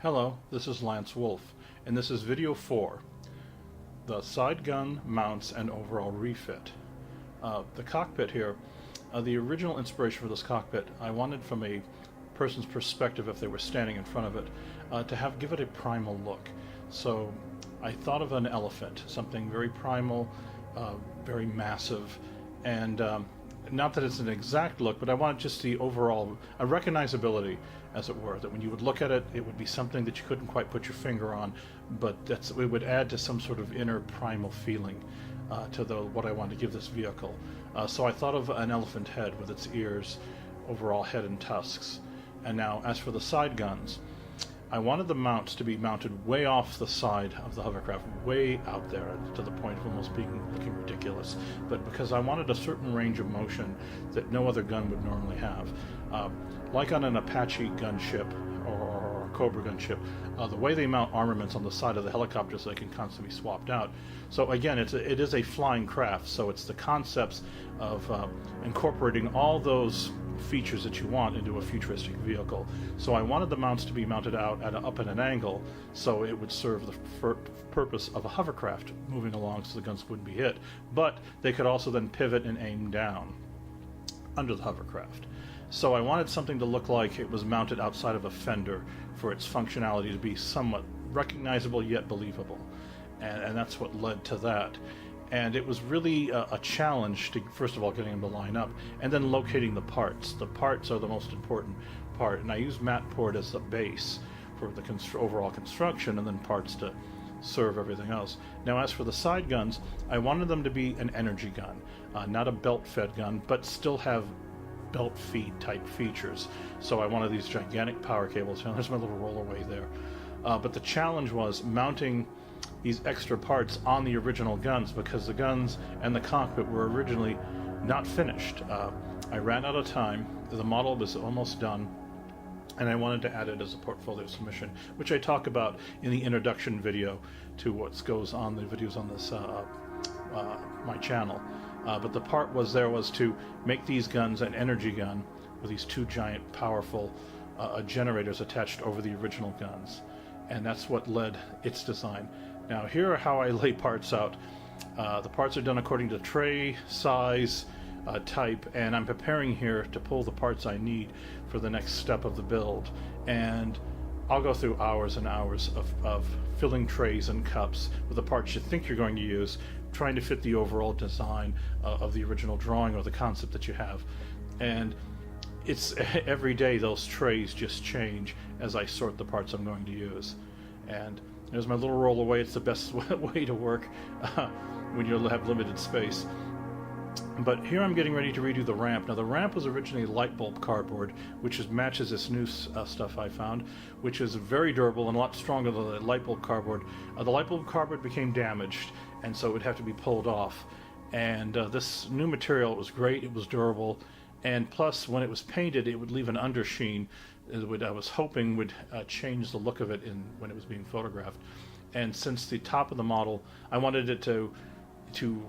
Hello, this is Lance Wolf, and this is video 4, the side gun mounts and overall refit. The cockpit here, the original inspiration for this cockpit, I wanted from a person's perspective if they were standing in front of it, to give it a primal look. So I thought of an elephant, something very primal, very massive, and not that it's an exact look, but I wanted just the overall, a recognizability, as it were, that when you would look at it, it would be something that you couldn't quite put your finger on, but it would add to some sort of inner primal feeling to what I wanted to give this vehicle. So I thought of an elephant head with its ears, overall head and tusks. And now, as for the side guns, I wanted the mounts to be mounted way off the side of the hovercraft, way out there, to the point of almost looking ridiculous. But because I wanted a certain range of motion that no other gun would normally have. Like on an Apache gunship or a Cobra gunship, the way they mount armaments on the side of the helicopter so they can constantly be swapped out. So again, it is a flying craft, so it's the concepts of incorporating all those features that you want into a futuristic vehicle. So I wanted the mounts to be mounted out up at an angle so it would serve the purpose of a hovercraft moving along so the guns wouldn't be hit, but they could also then pivot and aim down under the hovercraft. So I wanted something to look like it was mounted outside of a fender for its functionality to be somewhat recognizable yet believable, and that's what led to that. And it was really a challenge to, first of all, getting them to line up, and then locating the parts. The parts are the most important part, and I use Matport as the base for the overall construction, and then parts to serve everything else. Now, as for the side guns, I wanted them to be an energy gun, not a belt-fed gun, but still have belt feed type features. So I wanted these gigantic power cables. There's my little rollerway there. But the challenge was mounting these extra parts on the original guns, because the guns and the cockpit were originally not finished. I ran out of time. The model was almost done, and I wanted to add it as a portfolio submission, which I talk about in the introduction video to what goes on the videos on this my channel. But the part was to make these guns an energy gun with these two giant powerful generators attached over the original guns, and that's what led its design. Now, here are how I lay parts out. The parts are done according to tray, size, type, and I'm preparing here to pull the parts I need for the next step of the build. And I'll go through hours and hours of filling trays and cups with the parts you think you're going to use, trying to fit the overall design of the original drawing or the concept that you have. And it's every day those trays just change as I sort the parts I'm going to use. And there's my little rollaway. It's the best way to work when you have limited space. But here I'm getting ready to redo the ramp. Now, the ramp was originally light bulb cardboard, which matches this new stuff I found, which is very durable and a lot stronger than the light bulb cardboard. The light bulb cardboard became damaged, and so it would have to be pulled off. And this new material was great. It was durable. And plus, when it was painted, it would leave an undersheen that I was hoping would change the look of it when it was being photographed. And since the top of the model, I wanted it to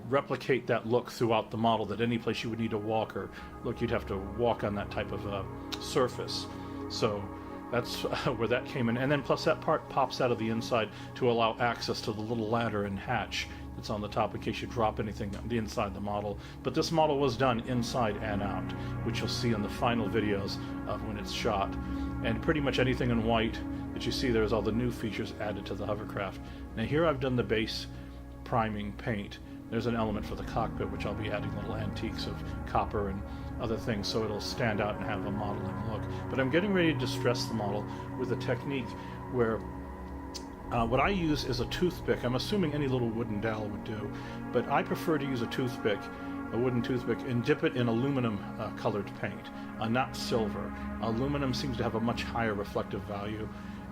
replicate that look throughout the model, that any place you would need to walk or look, you'd have to walk on that type of surface. So that's where that came in. And then plus that part pops out of the inside to allow access to the little ladder and hatch that's on the top in case you drop anything on the inside the model. But this model was done inside and out, which you'll see in the final videos of when it's shot. And pretty much anything in white that you see there is all the new features added to the hovercraft. Now, here I've done the base priming paint. There's an element for the cockpit, which I'll be adding little antiques of copper and other things so it'll stand out and have a modeling look. But I'm getting ready to distress the model with a technique where what I use is a toothpick. I'm assuming any little wooden dowel would do, but I prefer to use a toothpick, a wooden toothpick, and dip it in aluminum colored paint, not silver. Aluminum seems to have a much higher reflective value,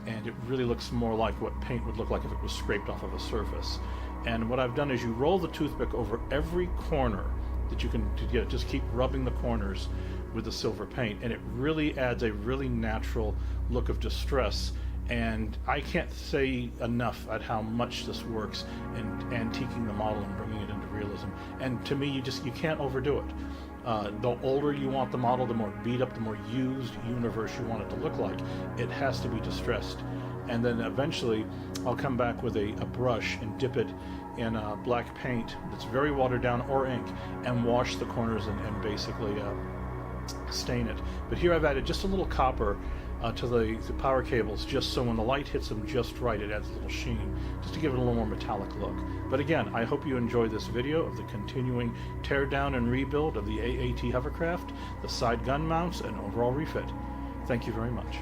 and it really looks more like what paint would look like if it was scraped off of a surface. And what I've done is you roll the toothpick over every corner that you can get. Just keep rubbing the corners with the silver paint, and it really adds a really natural look of distress. And I can't say enough at how much this works in antiquing the model and bringing it into realism. And to me, you can't overdo it. The older you want the model, the more beat up, the more used universe you want it to look like, it has to be distressed. And then eventually I'll come back with a brush and dip it in black paint that's very watered down, or ink, and wash the corners and basically stain it. But here I've added just a little copper to the power cables, just so when the light hits them just right, it adds a little sheen, just to give it a little more metallic look. But again, I hope you enjoy this video of the continuing tear down and rebuild of the AAT Hovercraft, the side gun mounts, and overall refit. Thank you very much.